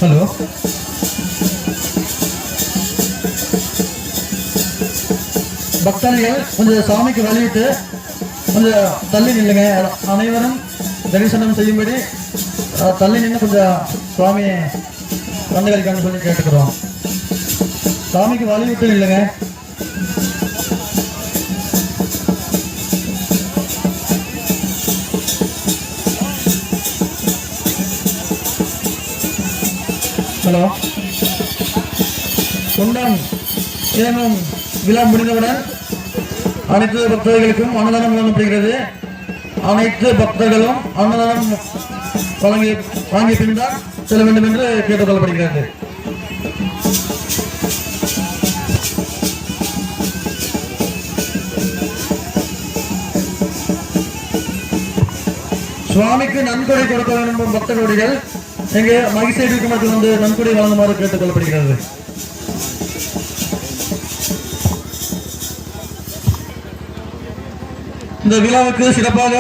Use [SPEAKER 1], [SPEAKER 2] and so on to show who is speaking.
[SPEAKER 1] Hello, பக்தர்கள் கொஞ்சம் சாமிக்கு வழிவிட்டு கொஞ்சம் தள்ளி நில்லுங்க. அனைவரும் தரிசனம் செய்யும்படி தள்ளி நின்று கொஞ்சம் சுவாமியை கண்டுகளிக்கான்னு சொல்லி கேட்டுக்கிறோம். சாமிக்கு வழிவிட்டு நில்லுங்க. ஹலோ, குண்டம் ஏனும் விழா முடிந்தவுடன் அனைத்து பக்தர்களுக்கும் அன்னதானம் வழங்கப்படுகிறது. அனைத்து பக்தர்களும் அன்னதானம் வாங்கிய பின் தான் செல்ல வேண்டும் என்று கேட்டுக்கொள்ளப்படுகிறது. சுவாமிக்கு நன்கொடை கொடுக்க வேண்டும் பக்தர்களுடைய எங்கே மகிழ்ச்சி மக்கள் வந்து நன்கொடை வழங்குமாறு கேட்டுக்கொள்ளப்படுகிறது. இந்த விழாவுக்கு சிறப்பாக